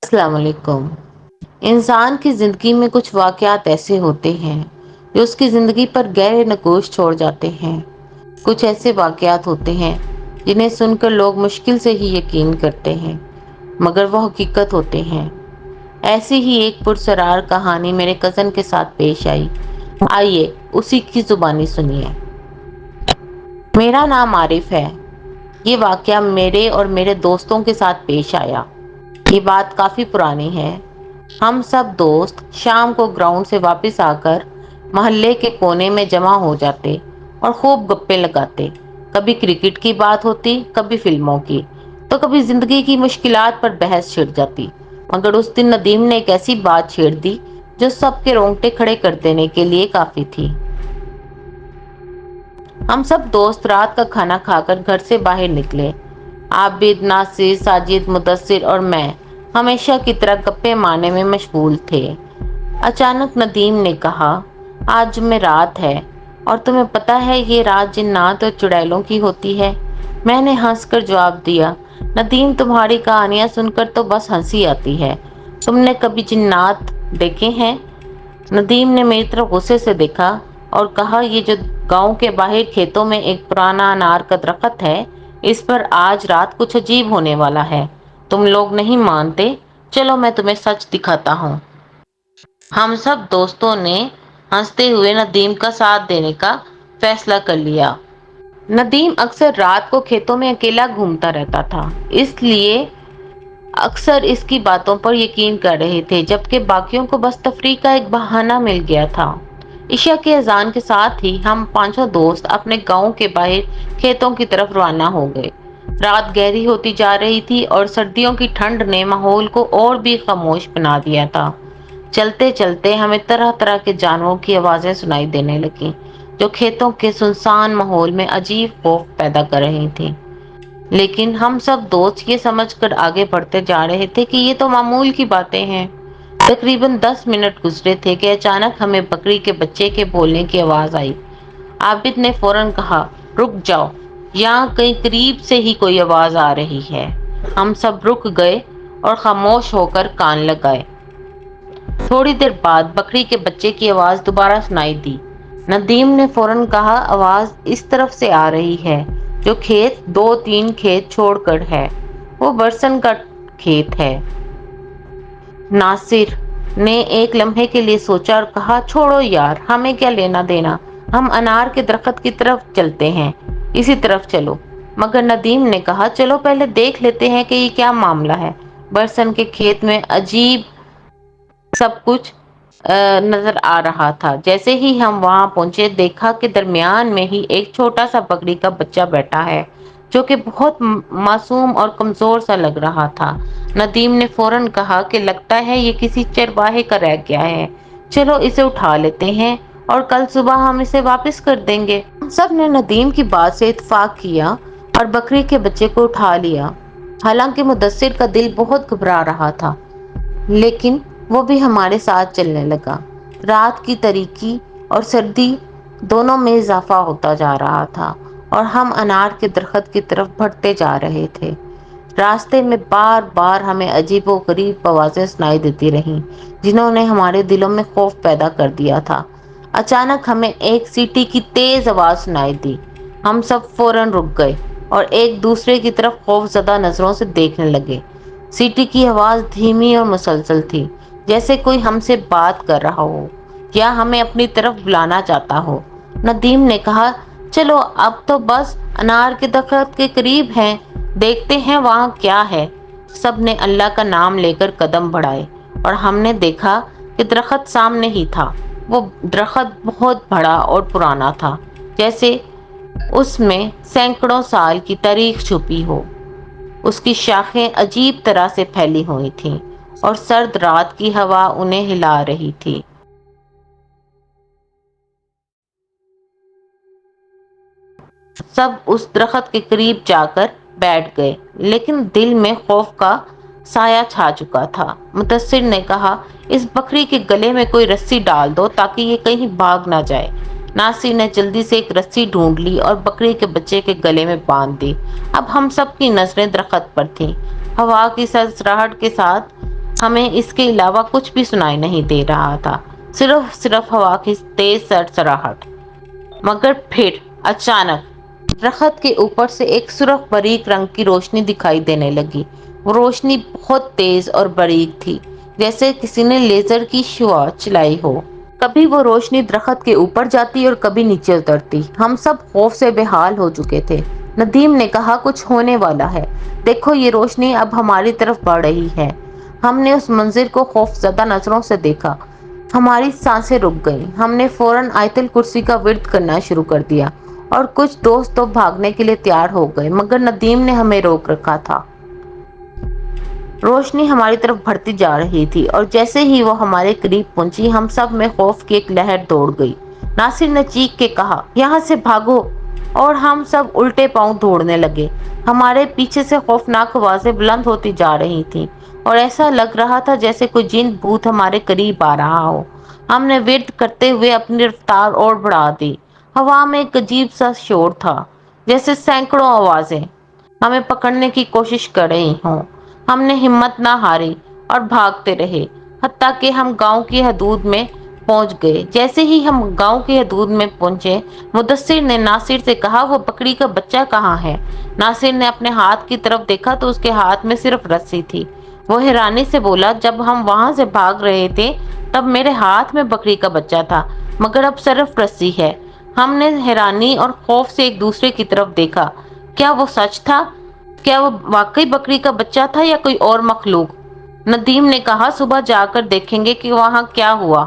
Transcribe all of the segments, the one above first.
السلام علیکم۔ انسان کی زندگی میں کچھ واقعات ایسے ہوتے ہیں جو اس کی زندگی پر گہرے نقوش چھوڑ جاتے ہیں۔ کچھ ایسے واقعات ہوتے ہیں جنہیں سن کر لوگ مشکل سے ہی یقین کرتے ہیں، مگر وہ حقیقت ہوتے ہیں۔ ایسی ہی ایک پرسرار کہانی میرے کزن کے ساتھ پیش آئی۔ آئیے اسی کی زبانی سنیے۔ میرا نام عارف ہے۔ یہ واقعہ میرے اور میرے دوستوں کے ساتھ پیش آیا۔ یہ بات کافی پرانی ہے۔ ہم سب دوست شام کو گراؤنڈ سے واپس آ کر محلے کے کونے میں جمع ہو جاتے اور خوب گپے لگاتے۔ کبھی کرکٹ کی بات ہوتی، کبھی فلموں کی، تو کبھی زندگی کی مشکلات پر بحث چھڑ جاتی۔ مگر اس دن ندیم نے ایک ایسی بات چھیڑ دی جو سب کے رونگٹے کھڑے کر دینے کے لیے کافی تھی۔ ہم سب دوست رات کا کھانا کھا کر گھر سے باہر نکلے۔ عابد، ناصر، ساجد، مدثر اور میں ہمیشہ کی طرح گپے مارنے میں مشغول تھے۔ اچانک ندیم نے کہا، آج جمعرات ہے اور تمہیں پتہ ہے یہ رات جنات اور چڑیلوں کی ہوتی ہے۔ میں نے ہنس کر جواب دیا، ندیم تمہاری کہانیاں سن کر تو بس ہنسی آتی ہے، تم نے کبھی جنات دیکھے ہیں؟ ندیم نے میری طرف غصے سے دیکھا اور کہا، یہ جو گاؤں کے باہر کھیتوں میں ایک پرانا انار کا درخت ہے، اس پر آج رات کچھ عجیب ہونے والا ہے۔ تم لوگ نہیں مانتے، چلو میں تمہیں سچ دکھاتا ہوں۔ ہم سب دوستوں نے ہنستے ہوئے ندیم کا ساتھ دینے کا فیصلہ کر لیا۔ ندیم اکثر رات کو کھیتوں میں اکیلا گھومتا رہتا تھا، اس لیے اکثر اس کی باتوں پر یقین کر رہے تھے، جبکہ باقیوں کو بس تفریح کا ایک بہانہ مل گیا تھا۔ عشاء کی اذان کے ساتھ ہی ہم پانچوں دوست اپنے گاؤں کے باہر کھیتوں کی طرف روانہ ہو گئے۔ رات گہری ہوتی جا رہی تھی اور سردیوں کی ٹھنڈ نے ماحول کو اور بھی خاموش بنا دیا تھا۔ چلتے چلتے ہمیں طرح طرح کے جانوروں کی آوازیں سنائی دینے لگیں، جو کھیتوں کے سنسان ماحول میں عجیب خوف پیدا کر رہی تھیں۔ لیکن ہم سب دوست یہ سمجھ کر آگے بڑھتے جا رہے تھے کہ یہ تو معمول کی باتیں ہیں۔ تقریباً 10 منٹ گزرے تھے کہ اچانک ہمیں بکری کے بچے کے بولنے کی آواز آئی۔ عابد نے فوراً کہا، رک جاؤ، یہاں کہیں قریب سے ہی کوئی آواز آ رہی ہے۔ ہم سب رک گئے اور خاموش ہو کر کان لگائے۔ تھوڑی دیر بعد بکری کے بچے کی آواز دوبارہ سنائی دی۔ ندیم نے فوراً کہا، آواز اس طرف سے آ رہی ہے، جو کھیت 2-3 کھیت چھوڑ کر ہے، وہ برسن کا کھیت ہے۔ ناصر نے ایک لمحے کے لیے سوچا اور کہا، چھوڑو یار، ہمیں کیا لینا دینا، ہم انار کے درخت کی طرف چلتے ہیں، اسی طرف چلو۔ مگر ندیم نے کہا، چلو پہلے دیکھ لیتے ہیں کہ یہ کیا معاملہ ہے۔ برسن کے کھیت میں عجیب سب کچھ نظر آ رہا تھا۔ جیسے ہی ہم وہاں پہنچے، دیکھا کہ درمیان میں ہی ایک چھوٹا سا بکری کا بچہ بیٹھا ہے، جو کہ بہت معصوم اور کمزور سا لگ رہا تھا۔ ندیم نے فوراً کہا کہ لگتا ہے یہ کسی چرواہے کا رہ گیا ہے، چلو اسے اٹھا لیتے ہیں اور کل صبح ہم اسے واپس کر دیں گے۔ ہم سب نے ندیم کی بات سے اتفاق کیا اور بکری کے بچے کو اٹھا لیا۔ حالانکہ مدثر کا دل بہت گھبرا رہا تھا، لیکن وہ بھی ہمارے ساتھ چلنے لگا۔ رات کی تاریکی اور سردی دونوں میں اضافہ ہوتا جا رہا تھا اور ہم انار کے درخت کی طرف بڑھتے جا رہے تھے۔ راستے میں بار بار ہمیں عجیب و غریب آوازیں سنائی دیتی رہیں، جنہوں نے ہمارے دلوں میں خوف پیدا کر دیا تھا۔ اچانک ہمیں ایک سیٹی کی تیز آواز سنائی دی۔ ہم سب فوراً رک گئے اور ایک دوسرے کی طرف خوف زدہ نظروں سے دیکھنے لگے۔ سیٹی کی آواز دھیمی اور مسلسل تھی، جیسے کوئی ہم سے بات کر رہا ہو یا ہمیں اپنی طرف بلانا چاہتا ہو۔ ندیم نے کہا، چلو اب تو بس انار کے درخت کے قریب ہیں، دیکھتے ہیں وہاں کیا ہے۔ سب نے اللہ کا نام لے کر قدم بڑھائے اور ہم نے دیکھا کہ درخت سامنے ہی تھا۔ وہ درخت بہت بڑا اور پرانا تھا، جیسے اس میں سینکڑوں سال کی تاریخ چھپی ہو۔ اس کی شاخیں عجیب طرح سے پھیلی ہوئی تھیں اور سرد رات کی ہوا انہیں ہلا رہی تھی۔ سب اس درخت کے قریب جا کر بیٹھ گئے، لیکن دل میں خوف کا سایہ چھا چکا تھا۔ مدثر نے کہا، اس بکری کے گلے میں کوئی رسی ڈال دو تاکہ یہ کہیں بھاگ نہ جائے۔ ناصر نے جلدی سے ایک رسی ڈھونڈ لی اور بکری کے بچے کے گلے میں باندھ دی۔ اب ہم سب کی نظریں درخت پر تھیں۔ ہوا کی سرسراہٹ کے ساتھ ہمیں اس کے علاوہ کچھ بھی سنائی نہیں دے رہا تھا، صرف ہوا کی تیز سرسراہٹ۔ مگر پھر اچانک درخت کے اوپر سے ایک سرخ باریک رنگ کی روشنی دکھائی دینے لگی۔ وہ روشنی بہت تیز اور باریک تھی، جیسے کسی نے لیزر کی شعاع چلائی ہو۔ کبھی وہ روشنی درخت کے اوپر جاتی اور کبھی نیچے اترتی۔ ہم سب خوف سے بے حال ہو چکے تھے۔ ندیم نے کہا، کچھ ہونے والا ہے، دیکھو یہ روشنی اب ہماری طرف بڑھ رہی ہے۔ ہم نے اس منظر کو خوفزدہ نظروں سے دیکھا۔ ہماری سانسیں رک گئیں۔ ہم نے فوراً آیت الکرسی کا ورد کرنا شروع کر دیا اور کچھ دوست تو بھاگنے کے لیے تیار ہو گئے، مگر ندیم نے ہمیں روک رکھا تھا۔ روشنی ہماری طرف بڑھتی جا رہی تھی اور جیسے ہی وہ ہمارے قریب پہنچی، ہم سب میں خوف کی ایک لہر دوڑ گئی۔ ناصر نے چیخ کے کہا، یہاں سے بھاگو، اور ہم سب الٹے پاؤں دوڑنے لگے۔ ہمارے پیچھے سے خوفناک آوازیں بلند ہوتی جا رہی تھیں اور ایسا لگ رہا تھا جیسے کوئی جن بھوت ہمارے قریب آ رہا ہو۔ ہم نے ورد کرتے ہوئے اپنی رفتار اور بڑھا دی۔ ہوا میں ایک عجیب سا شور تھا، جیسے سینکڑوں آوازیں ہمیں پکڑنے کی کوشش کر رہی ہوں۔ ہم نے ہمت نہ ہاری اور بھاگتے رہے، حتیٰ کہ ہم گاؤں کی حدود میں پہنچ گئے۔ جیسے ہی ہم گاؤں کی حدود میں پہنچے، مدثر نے ناصر سے کہا، وہ بکری کا بچہ کہاں ہے؟ ناصر نے اپنے ہاتھ کی طرف دیکھا تو اس کے ہاتھ میں صرف رسی تھی۔ وہ حیرانی سے بولا، جب ہم وہاں سے بھاگ رہے تھے تب میرے ہاتھ میں بکری کا بچہ تھا، مگر اب صرف رسی ہے۔ ہم نے حیرانی اور خوف سے ایک دوسرے کی طرف دیکھا۔ کیا وہ سچ تھا؟ کیا وہ واقعی بکری کا بچہ تھا یا کوئی اور مخلوق؟ ندیم نے کہا، صبح جا کر دیکھیں گے کہ وہاں کیا ہوا۔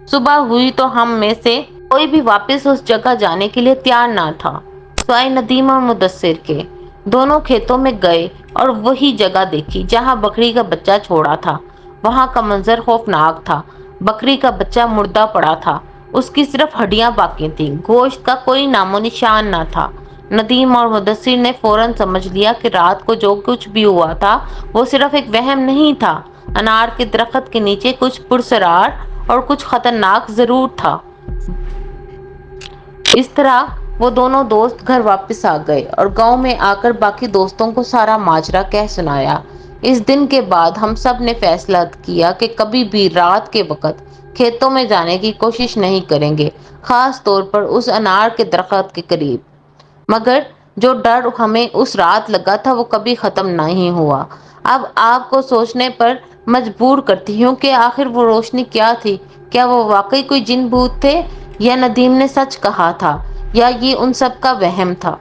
صبح ہوئی تو ہم میں سے کوئی بھی واپس اس جگہ جانے کے لیے تیار نہ تھا، سوائے ندیم اور مدثر کے۔ دونوں کھیتوں میں گئے اور وہی جگہ دیکھی جہاں بکری کا بچہ چھوڑا تھا۔ وہاں کا منظر خوفناک تھا۔ بکری کا بچہ مردہ پڑا تھا، اس کی صرف ہڈیاں باقی تھیں، گوشت کا کوئی نام و نشان نہ تھا۔ ندیم اور مدثر نے فوراً سمجھ لیا کہ رات کو جو کچھ بھی ہوا تھا وہ صرف ایک وہم نہیں تھا۔ انار کے درخت کے نیچے کچھ پرسرار اور کچھ خطرناک ضرور تھا۔ اس طرح وہ دونوں دوست گھر واپس آ گئے اور گاؤں میں آ کر باقی دوستوں کو سارا ماجرا کہہ سنایا۔ اس دن کے بعد ہم سب نے فیصلہ کیا کہ کبھی بھی رات کے وقت کھیتوں میں جانے کی کوشش نہیں کریں گے، خاص طور پر اس انار کے درخت کے قریب۔ مگر جو ڈر ہمیں اس رات لگا تھا وہ کبھی ختم نہیں ہوا۔ اب آپ کو سوچنے پر مجبور کرتی ہوں کہ آخر وہ روشنی کیا تھی؟ کیا وہ واقعی کوئی جن بھوت تھے، یا ندیم نے سچ کہا تھا، یا یہ ان سب کا وہم تھا؟